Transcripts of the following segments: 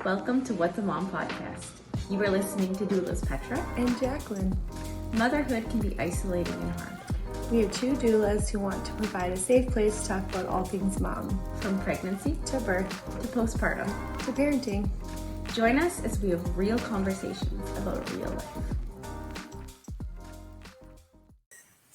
Welcome to What the Mom podcast. You are listening to Doulas Petra and Jacqueline. Motherhood can be isolating and hard. We are two doulas who want to provide a safe place to talk about all things mom. From pregnancy to birth to postpartum to parenting. Join us as we have real conversations about real life.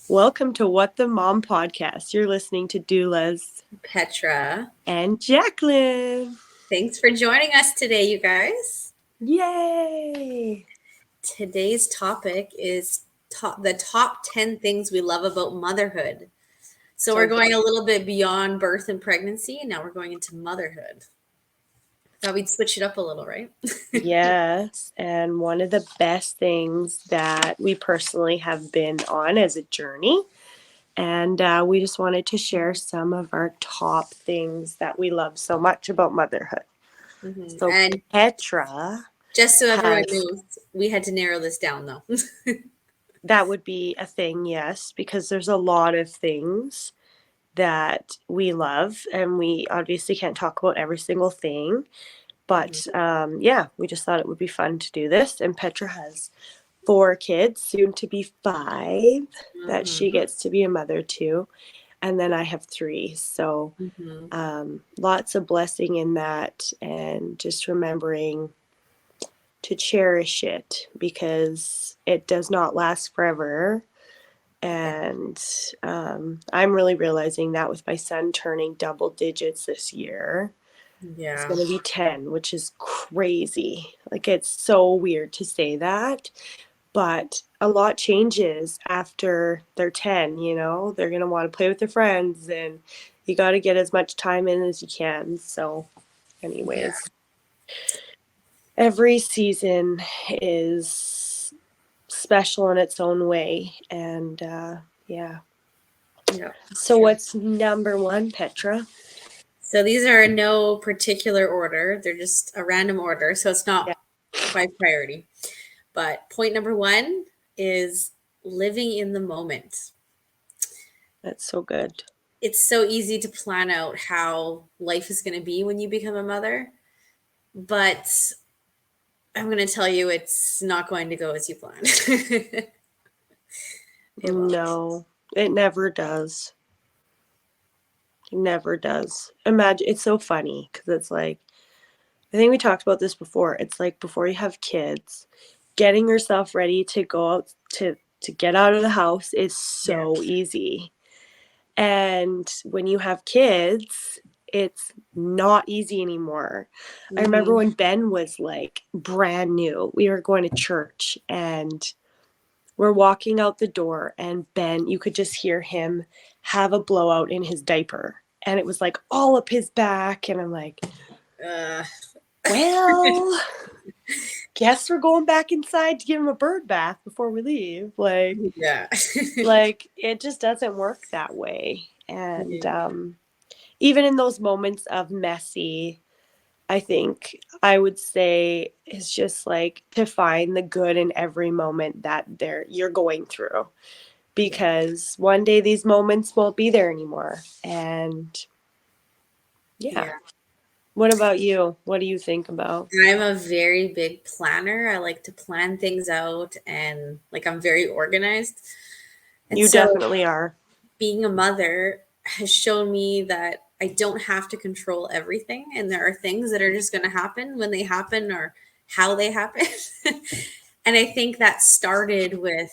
Welcome to What the Mom podcast. You're listening to Doulas, Petra, and Jacqueline. Thanks for joining us today, you guys. Yay! Today's topic is the top 10 things we love about motherhood. So we're going a little bit beyond birth and pregnancy, and now we're going into motherhood. Thought we'd switch it up a little, right? Yes, and one of the best things that we personally have been on as a journey, and we just wanted to share some of our top things that we love so much about motherhood. Mm-hmm. So and Petra, just so everyone knows, we had to narrow this down though. That would be a thing, yes, because there's a lot of things that we love, and we obviously can't talk about every single thing. But we just thought it would be fun to do this. And Petra has 4 kids, soon to be 5, that she gets to be a mother to. And then I have 3. So lots of blessing in that, and just remembering to cherish it because it does not last forever. And I'm really realizing that with my son turning double digits this year. Yeah. It's going to be 10, which is crazy. Like, it's so weird to say that, but a lot changes after they're 10, you know? They're going to want to play with their friends, and you got to get as much time in as you can. So anyways, every season is special in its own way. And so what's number 1, Petra? So these are in no particular order. They're just a random order. So it's not by priority. But point number 1 is living in the moment. That's so good. It's so easy to plan out how life is going to be when you become a mother. But I'm going to tell you, it's not going to go as you plan. No, it never does. It never does. Imagine, it's so funny because it's like, I think we talked about this before. It's like before you have kids, getting yourself ready to go out to get out of the house is so easy. And when you have kids, it's not easy anymore. I remember when Ben was like brand new, we were going to church and we're walking out the door, and Ben, you could just hear him have a blowout in his diaper. And it was like all up his back. And I'm like, well, guess we're going back inside to give him a bird bath before we leave. Like, like it just doesn't work that way. And even in those moments of messy, I think I would say it's just like to find the good in every moment that you're going through, because one day these moments won't be there anymore. And what about you? What do you think about? I'm a very big planner. I like to plan things out, and like I'm very organized. And you definitely are. Being a mother has shown me that I don't have to control everything, and there are things that are just going to happen when they happen or how they happen. And I think that started with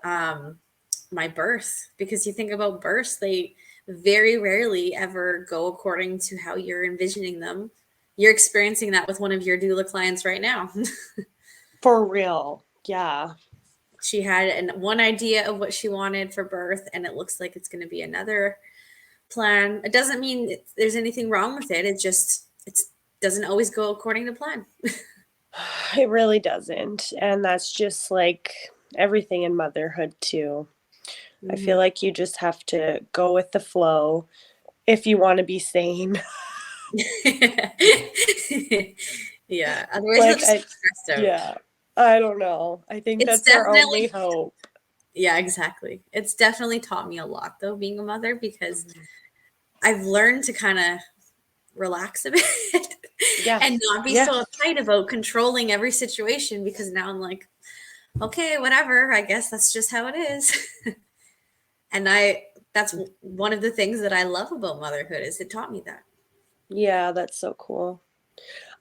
my birth, because you think about births, they very rarely ever go according to how you're envisioning them. You're experiencing that with one of your doula clients right now. For real. Yeah. She had one idea of what she wanted for birth, and it looks like it's going to be another plan. It doesn't mean there's anything wrong with it. It doesn't always go according to plan. It really doesn't. And that's just like everything in motherhood too. I feel like you just have to go with the flow if you want to be sane. Yeah. Otherwise, you'll just get stressed out. Yeah. I don't know. I think that's our only hope. Yeah, exactly. It's definitely taught me a lot, though, being a mother, because I've learned to kind of relax a bit Yeah. and not be Yeah. so uptight about controlling every situation, because now I'm like, okay, whatever, I guess that's just how it is. And that's one of the things that I love about motherhood, is it taught me that. Yeah, that's so cool.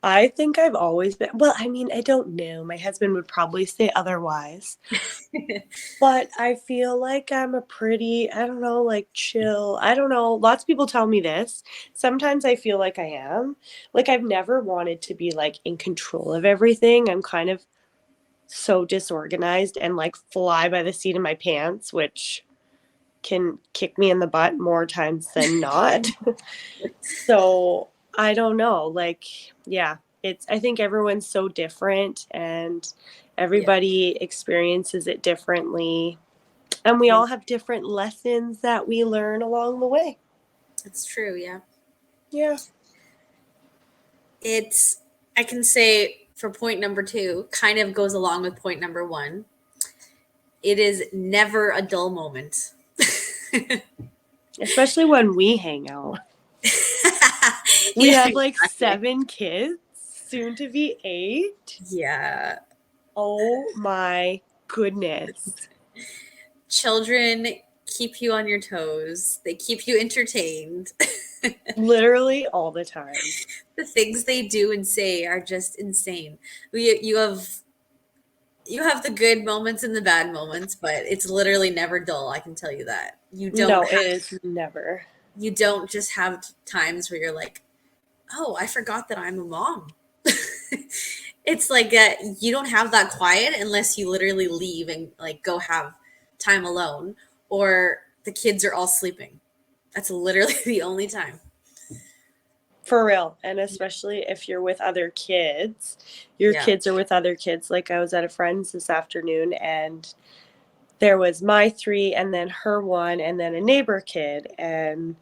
I think I've always been, well, I mean, I don't know. My husband would probably say otherwise. But I feel like I'm a pretty, I don't know, like chill. I don't know. Lots of people tell me this. Sometimes I feel like I am. Like I've never wanted to be like in control of everything. I'm kind of so disorganized and like fly by the seat of my pants, which can kick me in the butt more times than not. So I don't know. Like, yeah, I think everyone's so different and Yeah, everybody experiences it differently. And we all have different lessons that we learn along the way. it's true. Yeah. Yeah. I can say for point number 2, kind of goes along with point number 1. It is never a dull moment. Especially when we hang out. We Yeah, have like exactly. 7 kids, soon to be 8. Yeah. Oh my goodness. Children keep you on your toes. They keep you entertained. Literally all the time. The things they do and say are just insane. You have the good moments and the bad moments, but it's literally never dull, I can tell you that. No, it is never. You don't just have times where you're like, "Oh, I forgot that I'm a mom." It's like you don't have that quiet unless you literally leave and like go have time alone, or the kids are all sleeping. That's literally the only time. For real. And especially if you're with other kids, your Yeah. kids are with other kids. Like I was at a friend's this afternoon and there was my 3 and then her 1 and then a neighbor kid. And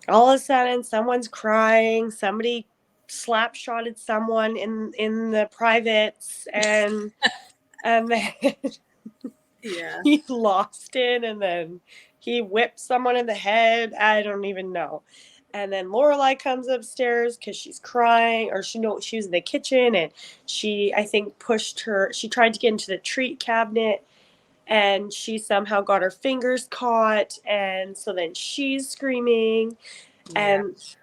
all of a sudden someone's crying, somebody slap shotted someone in the privates and then Yeah. he lost it and then he whipped someone in the head. I don't even know. And then Lorelai comes upstairs because she's crying, or she was in the kitchen and she, I think, she tried to get into the treat cabinet and she somehow got her fingers caught. And so then she's screaming Yeah. and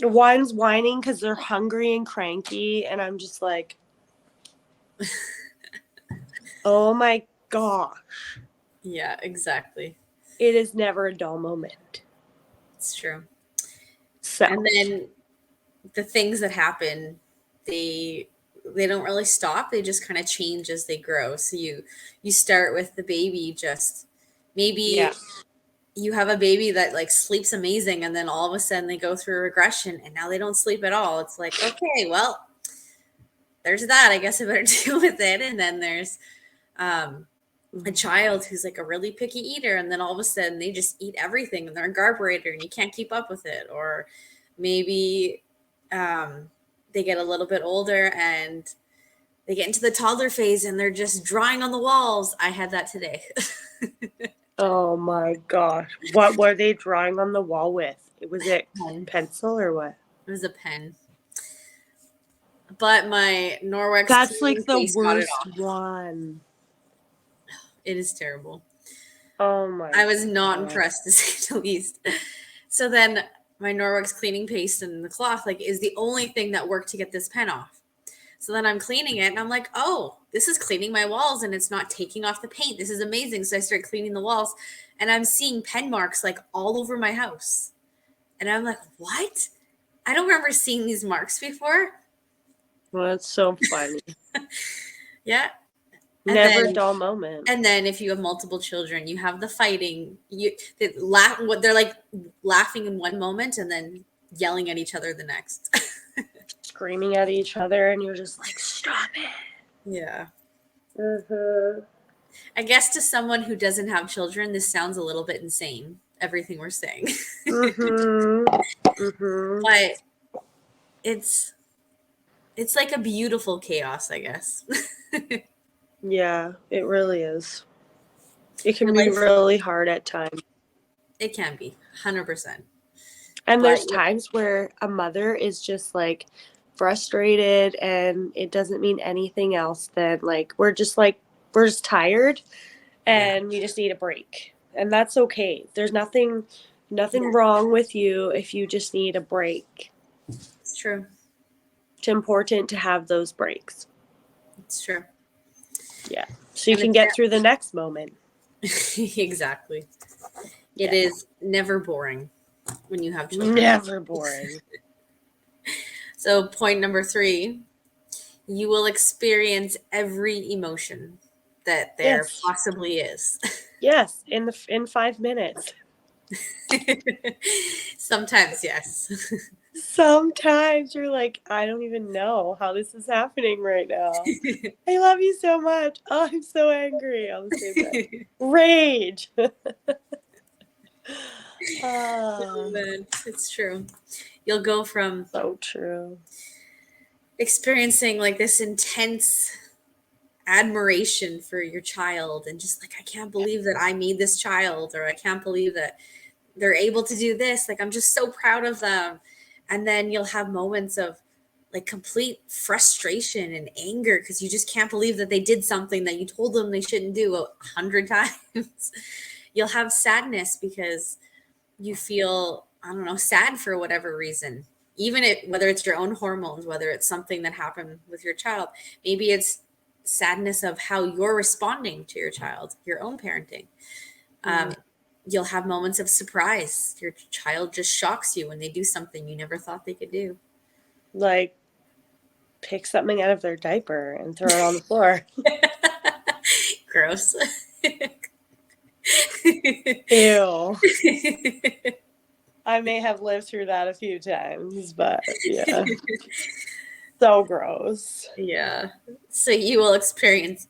one's whining because they're hungry and cranky. And I'm just like, oh my gosh, Yeah, exactly. it is never a dull moment. It's true. So, And then the things that happen, they don't really stop. They just kind of change as they grow. So you start with the baby, just yeah. maybe you have a baby that like sleeps amazing, and then all of a sudden they go through a regression and now they don't sleep at all. It's like, okay, well, there's that. I guess I better deal with it. And then there's a child who's like a really picky eater, and then all of a sudden they just eat everything and they're a garburator and you can't keep up with it. Or maybe they get a little bit older and they get into the toddler phase and they're just drawing on the walls. I had that today. Oh my gosh. What were they drawing on the wall with? Was it Pen. pencil or what? It was a pen. But my Norwex That's cleaning like the paste got it worst off. one. It is terrible. Oh my I was not God. impressed, to say the least. So then my Norwex cleaning paste and the cloth like is the only thing that worked to get this pen off. So then I'm cleaning it and I'm like, oh, this is cleaning my walls and it's not taking off the paint. This is amazing. So I start cleaning the walls and I'm seeing pen marks like all over my house. And I'm like, what? I don't remember seeing these marks before. Well, that's so funny. Yeah. And Never a then dull moment. And then if you have multiple children, you have the fighting. They're like laughing in one moment and then yelling at each other the next. Screaming at each other and you're just like, stop it. Yeah. Mm-hmm. I guess to someone who doesn't have children, this sounds a little bit insane, everything we're saying. Mm-hmm. Mm-hmm. But it's like a beautiful chaos, I guess. Yeah, it really is. It can Your be life, really hard at times. it can be 100%. And But there's times where a mother is just like frustrated and it doesn't mean anything else than like we're just tired yeah, and we just need a break. And that's okay. There's nothing yeah, wrong with you if you just need a break. it's true. It's important to have those breaks. It's true. Yeah. So you And can get through the next moment. exactly. It Yeah. is never boring when you have children. Never boring. So point number 3, you will experience every emotion that there Yes. possibly is. Yes. In 5 minutes. Sometimes, yes. Sometimes you're like, I don't even know how this is happening right now. I love you so much. Oh, I'm so angry on the same day. Rage. Oh, man, it's true. You'll go from So true. experiencing like this intense admiration for your child and just like, I can't believe that I made this child, or I can't believe that they're able to do this. Like, I'm just so proud of them. And then you'll have moments of like complete frustration and anger because you just can't believe that they did something that you told them they shouldn't do 100 times. You'll have sadness because you feel, I don't know, sad for whatever reason. Even whether it's your own hormones, whether it's something that happened with your child, maybe it's sadness of how you're responding to your child, your own parenting. You'll have moments of surprise. Your child just shocks you when they do something you never thought they could do. Like, pick something out of their diaper and throw it on the floor. Gross. Ew. I may have lived through that a few times, but yeah. So gross. Yeah. So you will experience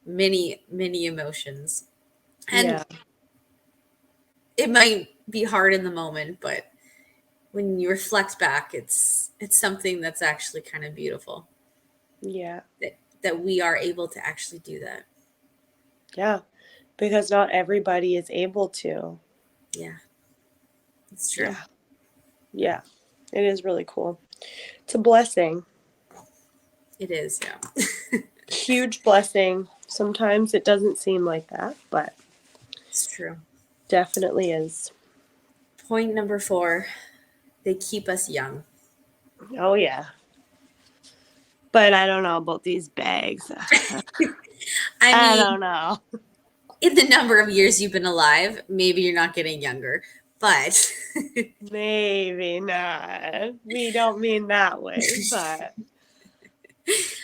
many, many emotions. And Yeah. it might be hard in the moment, but when you reflect back, it's something that's actually kind of beautiful Yeah. that we are able to actually do that. Yeah. Because not everybody is able to. Yeah. It's true. Yeah. Yeah. It is really cool. It's a blessing. It is, yeah. Huge blessing. Sometimes it doesn't seem like that, but It's true. definitely is. Point number 4, they keep us young. Oh, yeah. But I don't know about these bags. I I mean, don't know. in the number of years you've been alive, maybe you're not getting younger, but Maybe not. We don't mean that way, but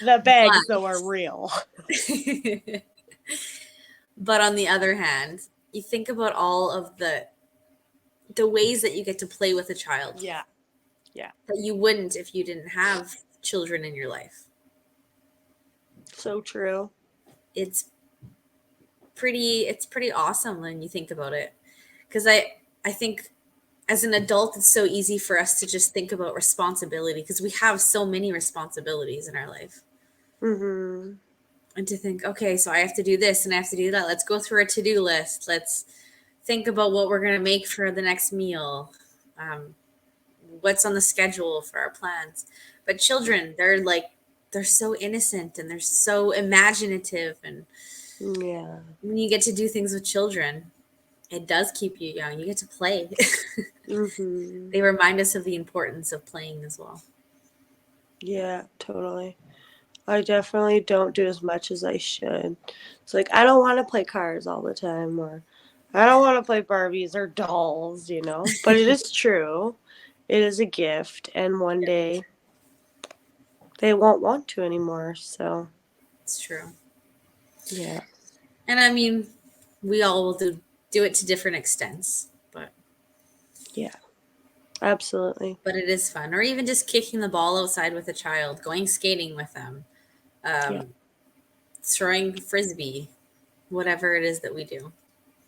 the bags, though, are real. but on the other hand, you think about all of the ways that you get to play with a child Yeah. Yeah. that you wouldn't if you didn't have children in your life. So true. It's pretty awesome when you think about it. Because I think as an adult, it's so easy for us to just think about responsibility because we have so many responsibilities in our life. Mm-hmm. And to think, okay, so I have to do this and I have to do that. Let's go through our to-do list. Let's think about what we're going to make for the next meal. What's on the schedule for our plans. But children, they're so innocent and they're so imaginative. And Yeah. when you get to do things with children, it does keep you young. You get to play. Mm-hmm. They remind us of the importance of playing as well. Yeah, totally. I definitely don't do as much as I should. It's like, I don't want to play cars all the time, or I don't want to play Barbies or dolls, you know? But it is true. It is a gift, and one day they won't want to anymore, so It's true. yeah. And I mean, we all will do it to different extents, Yeah, absolutely. but it is fun. Or even just kicking the ball outside with a child, going skating with them, Yeah. throwing frisbee, whatever it is that we do.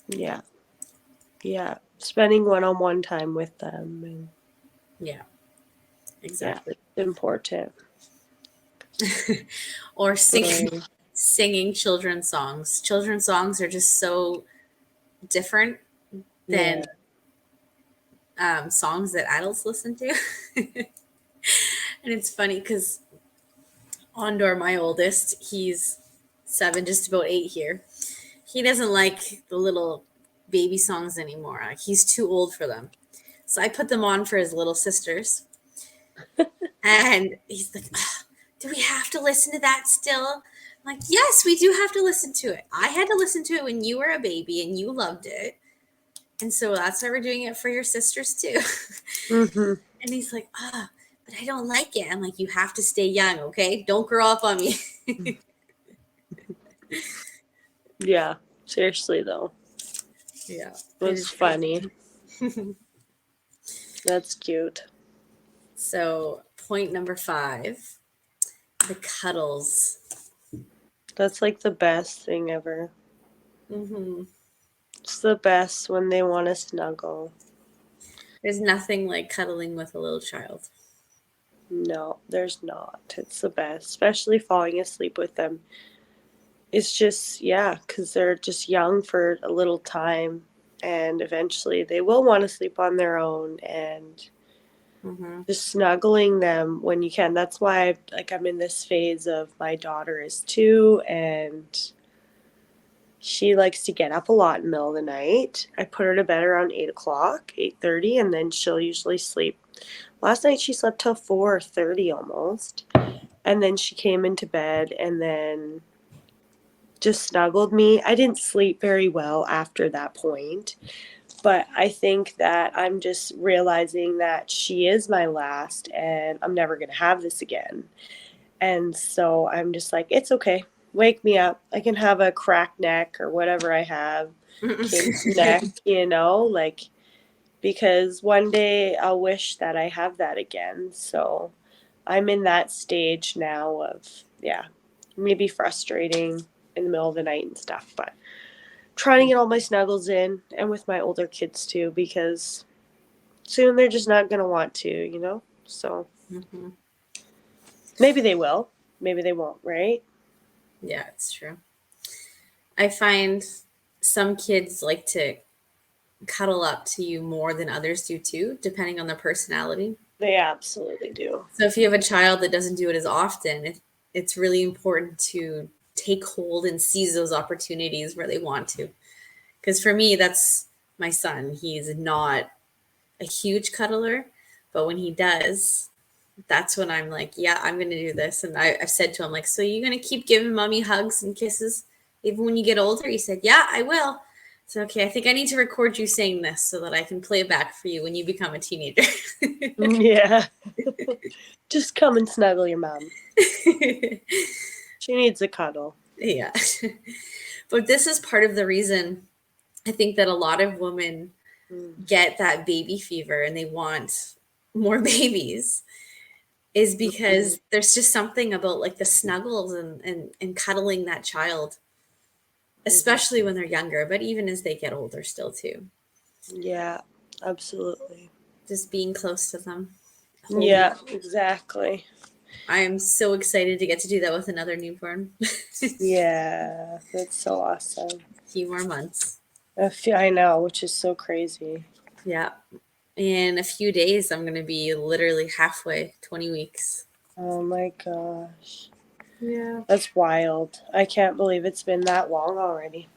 Yeah. Yeah. Spending one-on-one time with them. And Yeah, yeah, exactly. it's important. Or singing Really. singing children's songs. Children's songs are just so different Yeah. than songs that adults listen to. And it's funny because Ondor, my oldest, he's 7, just about 8 here. He doesn't like the little baby songs anymore. Like, he's too old for them. So I put them on for his little sisters. And he's like, do we have to listen to that still? I'm like, yes, we do have to listen to it. I had to listen to it when you were a baby and you loved it. And so that's why we're doing it for your sisters too. Mm-hmm. And he's like, but I don't like it. I'm like, you have to stay young, okay? Don't grow up on me. Yeah, seriously though. Yeah. That's funny. That's cute. So point number 5, the cuddles. That's like the best thing ever. Mm-hmm. It's the best when they want to snuggle. There's nothing like cuddling with a little child. No, there's not. It's the best, especially falling asleep with them. It's just, yeah, because they're just young for a little time, and eventually they will want to sleep on their own, and Mm-hmm. just snuggling them when you can. That's why I'm in this phase of my daughter is 2, and she likes to get up a lot in the middle of the night. I put her to bed around 8 o'clock, 8:30, and then she'll usually sleep. Last night she slept till 4:30 almost, and then she came into bed and then just snuggled me. I didn't sleep very well after that point, but I think that I'm just realizing that she is my last and I'm never going to have this again. And so I'm just like, it's okay. Wake me up. I can have a cracked neck or whatever I have, kinked neck, because one day I'll wish that I have that again. So I'm in that stage now of, yeah, maybe frustrating in the middle of the night and stuff, but trying to get all my snuggles in, and with my older kids too, because soon they're just not going to want to. So Mm-hmm. maybe they will, maybe they won't, right? Yeah, it's true. I find some kids like to cuddle up to you more than others do too, depending on their personality. They absolutely do. So if you have a child that doesn't do it as often, it's really important to take hold and seize those opportunities where they want to. Because for me, that's my son. He's not a huge cuddler, but when he does, that's when I'm like, yeah, I'm going to do this. And I've said to him, like, so you're going to keep giving mommy hugs and kisses even when you get older? He said, yeah, I will. So, okay, I think I need to record you saying this so that I can play it back for you when you become a teenager. Yeah. Just come and snuggle your mom. She needs a cuddle. Yeah. But this is part of the reason I think that a lot of women get that baby fever and they want more babies, is because there's just something about like the snuggles and cuddling that child, especially when they're younger, but even as they get older still too. Yeah, absolutely. Just being close to them. Yeah, exactly. I am so excited to get to do that with another newborn. Yeah, that's so awesome. A few more months. I know, which is so crazy. Yeah. In a few days, I'm going to be literally halfway, 20 weeks. Oh my gosh. Yeah. That's wild. I can't believe it's been that long already.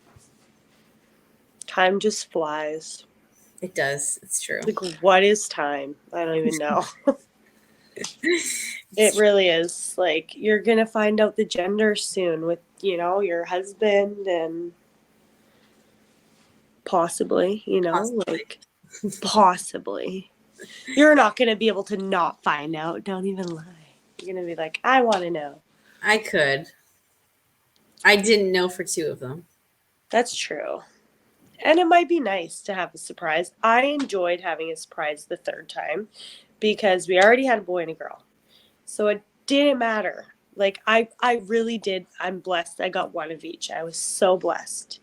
Time just flies. It does. It's true. Like, what is time? I don't even know. It really is. Like, you're going to find out the gender soon with, your husband and possibly, possibly. You're not going to be able to not find out. Don't even lie. You're going to be like, I want to know. I could. I didn't know for 2 of them. That's true. And it might be nice to have a surprise. I enjoyed having a surprise the 3rd time because we already had a boy and a girl. So it didn't matter. Like, I really did. I'm blessed. I got one of each. I was so blessed.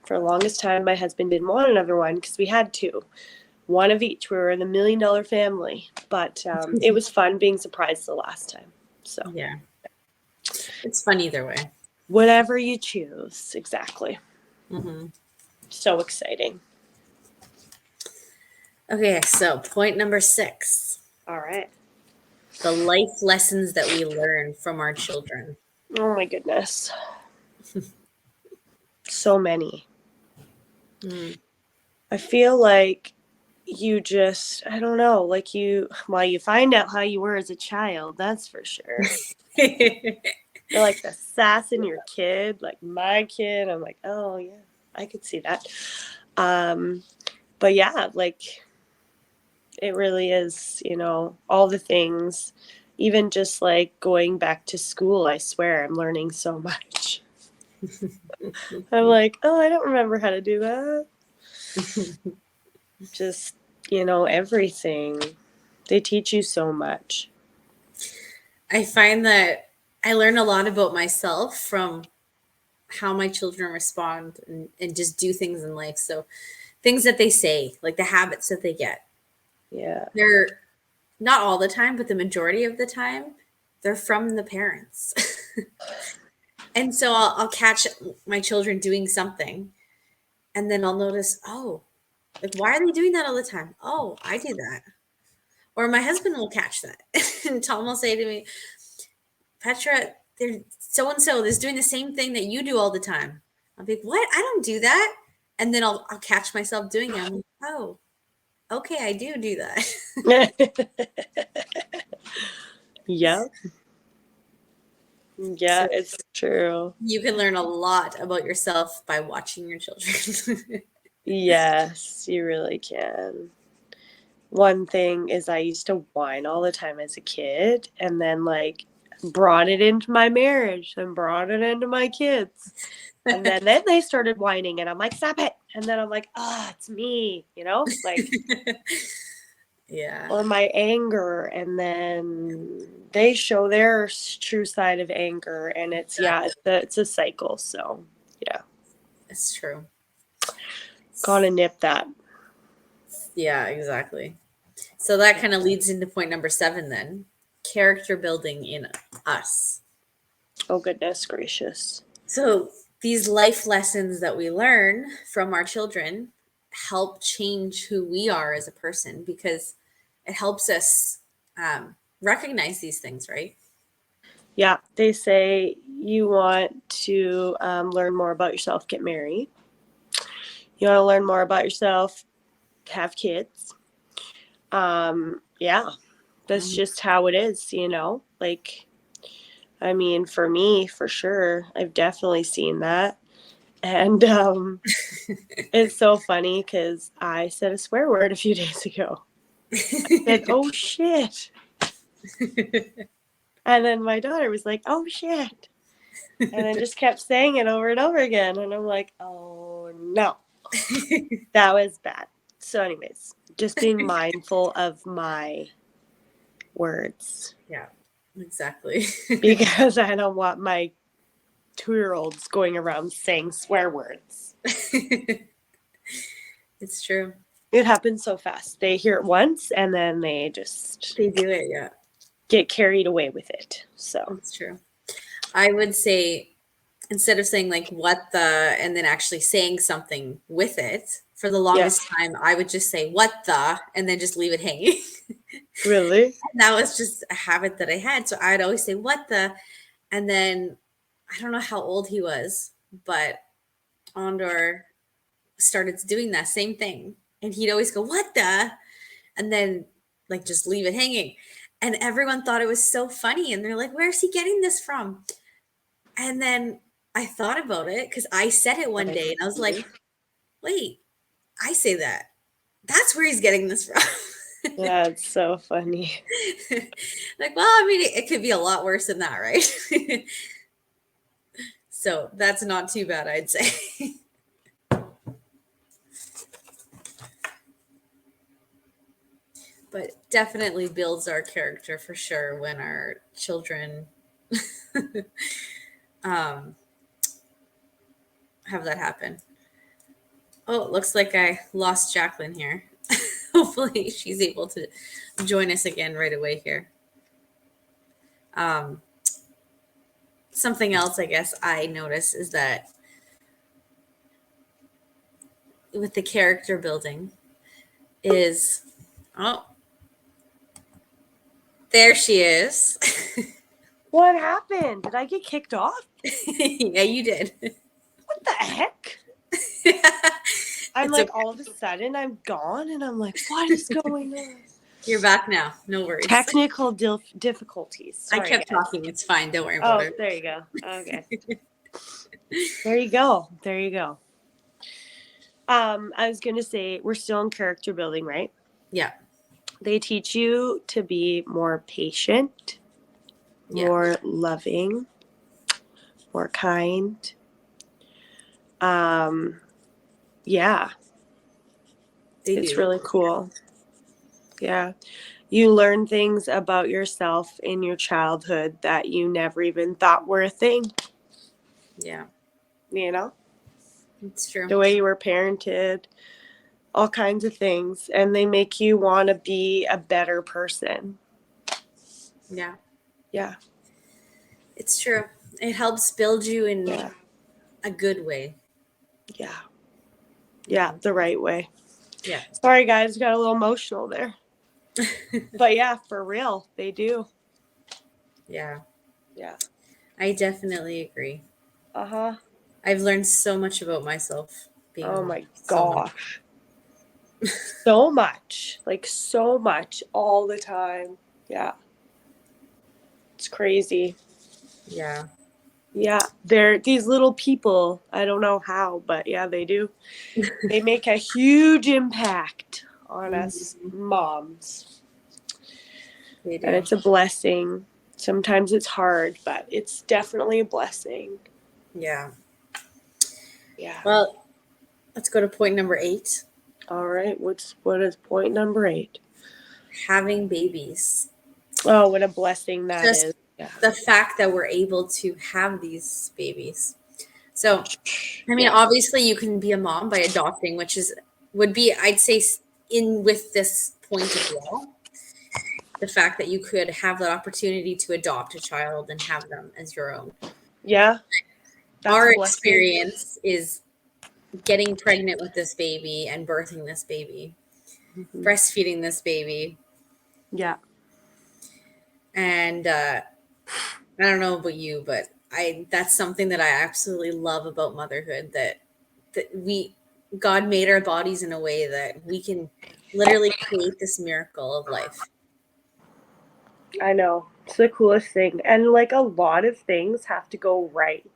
For the longest time, my husband didn't want another one because we had 2. One of each. We were in the $1 million family. But it was fun being surprised the last time. So yeah. It's fun either way. Whatever you choose. Exactly. Mm-hmm. So exciting. Okay, so point number 6. All right. The life lessons that we learn from our children. Oh my goodness. So many. I feel like you just, I don't know, like you find out how you were as a child, that's for sure. You're like the sass in your kid, like my kid. I'm like, oh yeah, I could see that. But yeah, like it really is, all the things, even just like going back to school, I swear I'm learning so much. I'm like, oh, I don't remember how to do that. Just, everything. They teach you so much. I find that I learn a lot about myself from how my children respond and just do things in life. So things that they say, like the habits that they get. Yeah. They're not all the time, but the majority of the time, they're from the parents. And so I'll catch my children doing something, and then I'll notice, oh, like, why are they doing that all the time? Oh, I do that. Or my husband will catch that. And Tom will say to me, Petra, they're so and so is doing the same thing that you do all the time. I'll be like, what? I don't do that. And then I'll catch myself doing it. I'm like, oh, okay, I do that. Yep. Yeah, So it's true. you can learn a lot about yourself by watching your children. Yes, you really can. One thing is I used to whine all the time as a kid and then like brought it into my marriage and brought it into my kids. And then they started whining and I'm like, stop it. And then I'm like, it's me, like, Yeah. or my anger. And then they show their true side of anger. And it's, it's a cycle. So yeah. It's true. Gotta nip that. Yeah, exactly. So that kind of leads into point number 7 then. Character building in us. Oh, goodness gracious. So these life lessons that we learn from our children help change who we are as a person because it helps us recognize these things, right? Yeah, they say you want to learn more about yourself, get married. You want to learn more about yourself, have kids. Yeah, that's just how it is, Like, I mean, for me, for sure, I've definitely seen that. And it's so funny because I said a swear word a few days ago. I said, oh shit. And then my daughter was like, oh shit. And then just kept saying it over and over again. And I'm like, oh no, that was bad. So, anyways, just being mindful of my words. Yeah, exactly. Because I don't want my 2-year-olds going around saying swear words. It's true. It happens so fast. They hear it once and then they just They do it, yeah. get carried away with it. So That's true. I would say instead of saying like what the and then actually saying something with it, for the longest time I would just say what the and then just leave it hanging. Really? And that was just a habit that I had. So I'd always say what the and then I don't know how old he was, but Ondor started doing that same thing. And he'd always go, what the? And then like just leave it hanging. And everyone thought it was so funny. And they're like, where's he getting this from? And then I thought about it because I said it one day and I was like, wait, I say that. That's where he's getting this from. That's so funny. Like, well, I mean, it could be a lot worse than that, right? So that's not too bad, I'd say. But definitely builds our character for sure when our children have that happen. Oh, it looks like I lost Jacqueline here. Hopefully she's able to join us again right away here. Something else I guess I notice is that with the character building is, oh, there she is. What happened? Did I get kicked off? Yeah, you did. What the heck? I'm It's like, okay. all of a sudden, I'm gone, and I'm like, what is going on? You're back now. No worries. Technical difficulties. I Sorry, kept guys. talking. It's fine. Don't worry about Oh, it. there you go. Okay. There you go. There you go. I was gonna say we're still in character building, right? Yeah. They teach you to be more patient, Yeah. more loving, more kind. Yeah, They it's do. really cool. Yeah. You learn things about yourself in your childhood that you never even thought were a thing, Yeah. you know? It's true. The way you were parented, all kinds of things, and they make you want to be a better person. Yeah. Yeah. It's true. It helps build you in Yeah. a good way. Yeah. Yeah, the right way. Yeah. Sorry, guys, got a little emotional there. But yeah, for real, they do. Yeah. Yeah. I definitely agree. Uh-huh. I've learned so much about myself being a Oh mom. my So much. gosh. So much. Like so much all the time. Yeah. It's crazy. Yeah. Yeah. They're these little people. I don't know how, but yeah, they do. They make a huge impact on us moms. They And do. it's a blessing. Sometimes it's hard, but it's definitely a blessing. Yeah. Yeah. Well, let's go to point number 8. All right. What is point number 8? Having babies. Oh, what a blessing that Just is. Yeah. the fact that we're able to have these babies. So, I mean, Yeah. obviously you can be a mom by adopting, which would be, I'd say, in with this point as well. The fact that you could have the opportunity to adopt a child and have them as your own. Yeah. That's Our a blessing. experience is getting pregnant with this baby and birthing this baby, Mhm. breastfeeding this baby. Yeah. And I don't know about you, but that's something that I absolutely love about motherhood, that God made our bodies in a way that we can literally create this miracle of life. I know. It's the coolest thing. And like a lot of things have to go right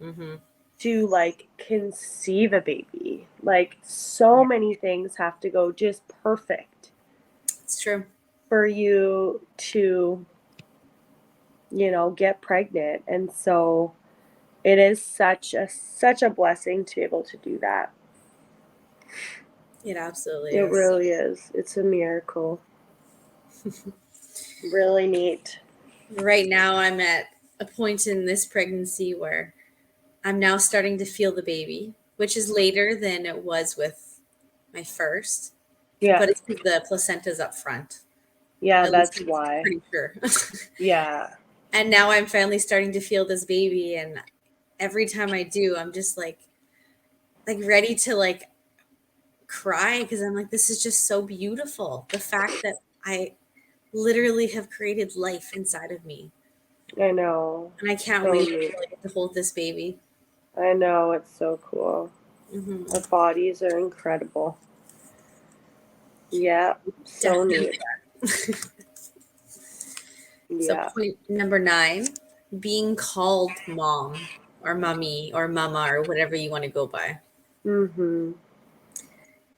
Mm-hmm. to like conceive a baby. Like so many things have to go just perfect It's true. for you to, get pregnant. And so it is such a blessing to be able to do that. It absolutely It is. really is. It's a miracle. Really neat. Right now, I'm at a point in this pregnancy where I'm now starting to feel the baby, which is later than it was with my first, Yeah. but it's the placenta's up front. Yeah, At least that's I'm why. pretty sure. Yeah. And now I'm finally starting to feel this baby, and every time I do, I'm just like ready to like cry, because I'm like, this is just so beautiful. The fact that I literally have created life inside of me, I know. and I can't So wait neat. until I get to hold this baby. I know. It's so cool. Mm-hmm. Our bodies are incredible. Yeah. So neat. So Yeah. point number 9, being called mom or mummy or mama or whatever you want to go by. Mm-hmm.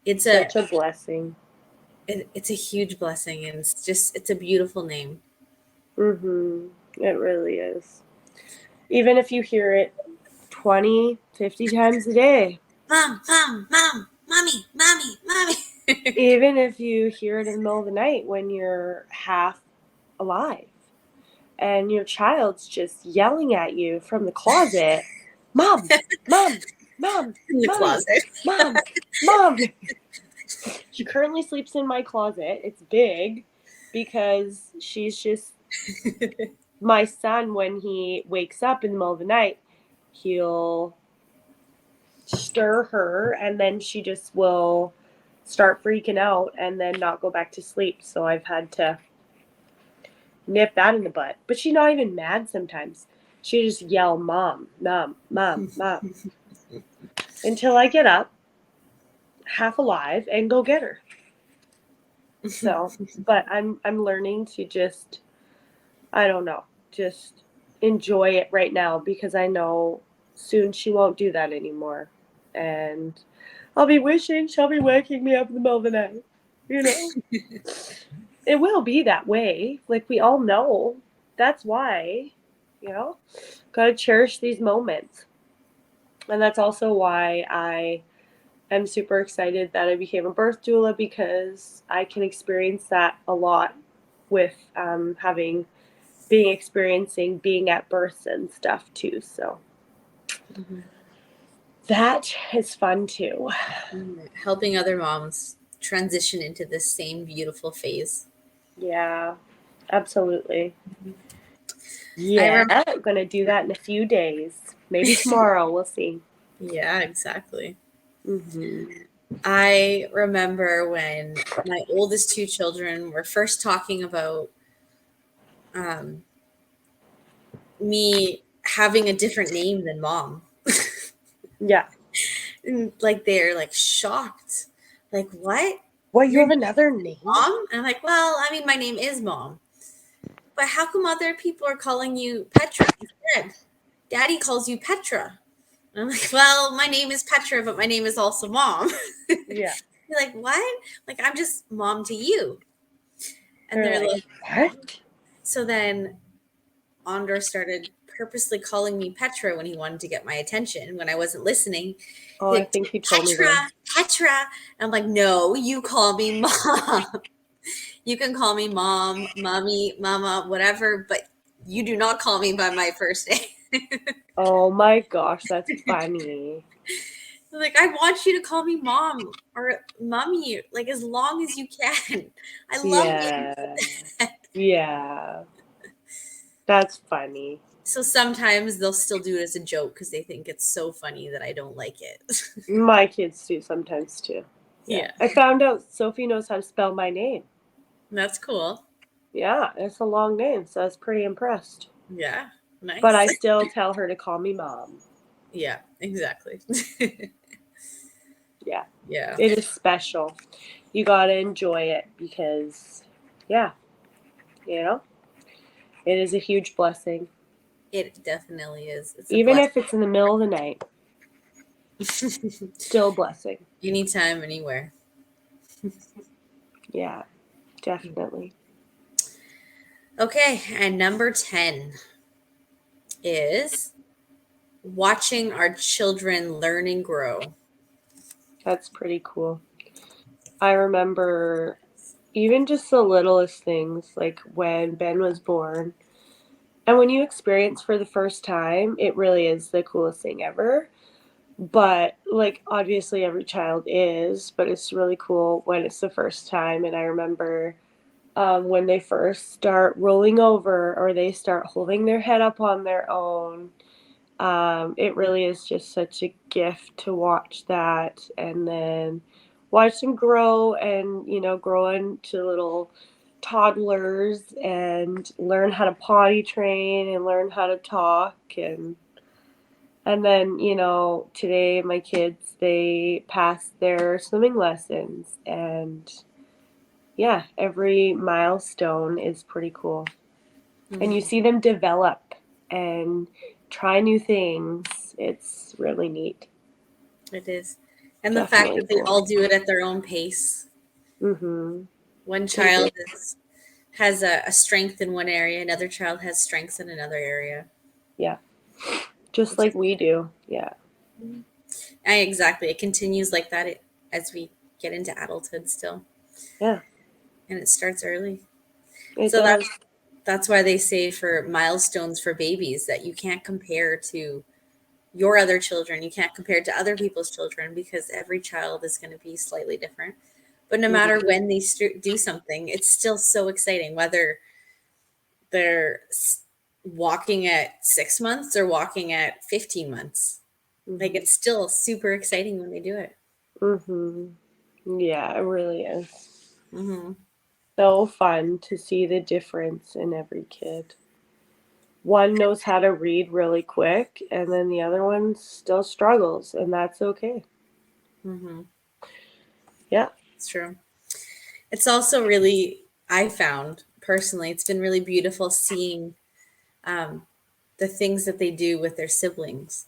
It's Such a blessing. it's a huge blessing, and it's a beautiful name. Mm-hmm. It really is. Even if you hear it 20, 50 times a day. Mom, mom, mom, mommy, mommy, mommy. Even if you hear it in the middle of the night when you're half alive and your child's just yelling at you from the closet, Mom, Mom, Mom, In the Mommy, closet. Mom, Mom. She currently sleeps in my closet. It's big because she's just my son. When he wakes up in the middle of the night, he'll stir her and then she just will start freaking out and then not go back to sleep. So I've had to nip that in the bud. But she's not even mad sometimes. She just yell, "Mom, mom, mom, mom," until I get up, half alive, and go get her. So, but I'm learning to just, I don't know, just enjoy it right now because I know soon she won't do that anymore. And I'll be wishing she'll be waking me up in the middle of the night. You know? It will be that way. Like, we all know. That's why, you know? Gotta cherish these moments. And that's also why I am super excited that I became a birth doula, because I can experience that a lot with experiencing being at births and stuff too. So that is fun too. Helping other moms transition into this same beautiful phase. Yeah, absolutely. I Yeah, remember. I'm gonna do that in a few days. Maybe tomorrow. We'll see. Yeah, exactly. Mm-hmm. I remember when my oldest two children were first talking about um, me having a different name than mom. Yeah. And like they're like shocked. Like, what? What, you Your have name another is name? mom? And I'm like, well, I mean, my name is mom. But how come other people are calling you Petra instead? Daddy calls you Petra. And I'm like, well, my name is Petra, but my name is also mom. Yeah. You're like, what? Like, I'm just mom to you. And They're they're like, like, what? so then Andor started purposely calling me Petra when he wanted to get my attention. When I wasn't listening, Oh, he'd I like, think you told me Petra, this. Petra. And I'm like, no, you call me mom. You can call me mom, mommy, mama, whatever, but you do not call me by my first name. Oh my gosh, that's funny. Like, I want you to call me mom or mommy, like as long as you can. I love names. Yeah. Yeah. That's funny. So sometimes they'll still do it as a joke because they think it's so funny that I don't like it. My kids do sometimes too. Yeah. Yeah, I found out Sophie knows how to spell my name. that's cool. Yeah, it's a long name, so I was pretty impressed. Yeah, But nice. I still tell her to call me mom. Yeah, exactly. Yeah. Yeah, It is special. You gotta enjoy it because, yeah, you know, it is a huge blessing. it definitely is. It's a Even blessing. if it's in the middle of the night, still a blessing. Anytime, anywhere. Yeah, definitely. Okay, and number 10 is watching our children learn and grow. That's pretty cool. I remember even just the littlest things, like when Ben was born. And when you experience for the first time, it really is the coolest thing ever. But like obviously every child is, but it's really cool when it's the first time. And I remember when they first start rolling over or they start holding their head up on their own. It really is just such a gift to watch that, and then watch them grow and, grow into little toddlers and learn how to potty train and learn how to talk. And then, today my kids, they passed their swimming lessons, and yeah, every milestone is pretty cool. And you see them develop and try new things. It's really neat. It is. And the fact Definitely that they cool. all do it at their own pace. Mm-hmm. One They do. child has a strength in one area, another child has strengths in another area. Yeah. Just It's like we do. Yeah. exactly. It continues like that as we get into adulthood still. Yeah. And it starts early. It So does. that's why they say for milestones for babies that you can't compare to your other children. You can't compare to other people's children because every child is going to be slightly different. But no matter Mm-hmm. when they do something, it's still so exciting, whether they're walking at 6 months or walking at 15 months. Like Mm-hmm. it's still super exciting when they do it. Mm-hmm. Yeah, it really is. Mm-hmm. So fun to see the difference in every kid. One knows how to read really quick, and then the other one still struggles, and that's okay. Mm-hmm. Yeah. It's true. It's also really, I found personally, it's been really beautiful seeing the things that they do with their siblings.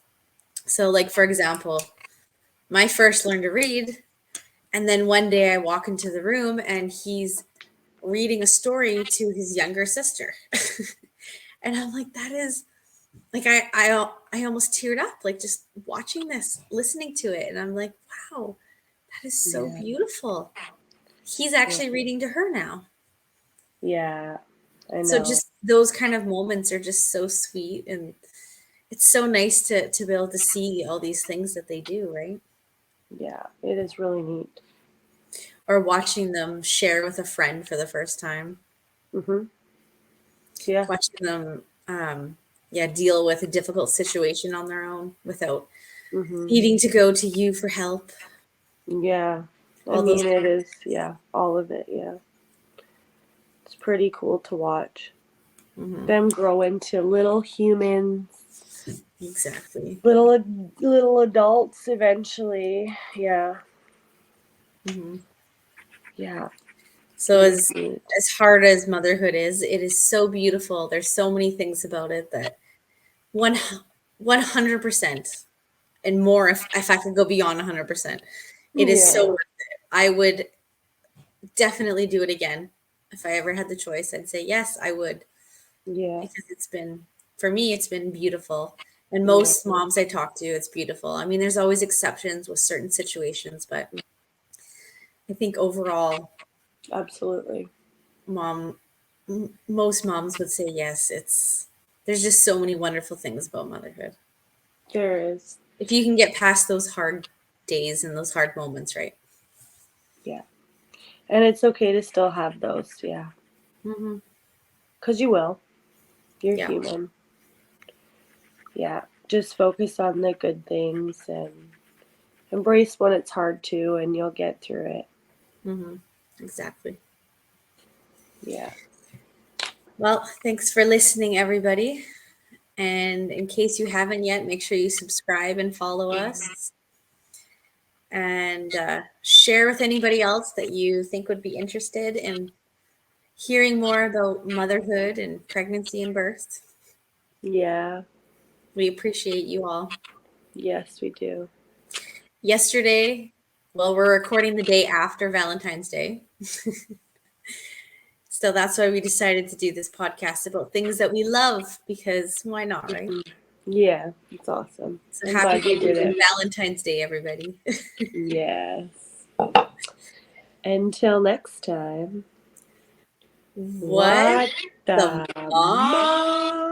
So, like, for example, my first learned to read, and then one day I walk into the room and he's reading a story to his younger sister. And I'm like, that is like, I almost teared up, like just watching this, listening to it. And I'm like, wow, that is so Yeah. beautiful. He's actually reading to her now. Yeah, I So know. just those kind of moments are just so sweet, and it's so nice to be able to see all these things that they do, right? Yeah, it is really neat. Or watching them share with a friend for the first time, Mhm. Yeah. watching them deal with a difficult situation on their own without Mhm. needing to go to you for help. Yeah. I All those. mean, it is. Yeah, all of it. Yeah, it's pretty cool to watch Mhm. them grow into little humans, Exactly. little adults eventually. Yeah. Mhm. Yeah. So It is as neat. as hard as motherhood is, it is so beautiful. There's so many things about it that one 100% and more, if I could go beyond 100%, it is so Yeah. worth it. I would definitely do it again. If I ever had the choice, I'd say yes, I would, Yeah. because it's been, for me, it's been beautiful. And Yeah. most moms I talk to, it's beautiful. I mean, there's always exceptions with certain situations, but I think overall, Absolutely. mom, most moms would say yes. There's just so many wonderful things about motherhood. There is. If you can get past those hard days and those hard moments, right? Yeah. And it's okay to still have those. Yeah. Mm-hmm. Because you will. You're Yeah. human. Yeah. Just focus on the good things and embrace when it's hard too, and you'll get through it. Mm-hmm. Exactly. Yeah. Well, thanks for listening, everybody. And in case you haven't yet, make sure you subscribe and follow us, and share with anybody else that you think would be interested in hearing more about motherhood and pregnancy and birth. Yeah. We appreciate you all. Yes, we do. Yesterday, well, we're recording the day after Valentine's Day. So that's why we decided to do this podcast about things that we love, because why not, right? Yeah. It's awesome. So I'm happy glad you did it. Valentine's Day, everybody. Yes. Until next time. What What the the mom?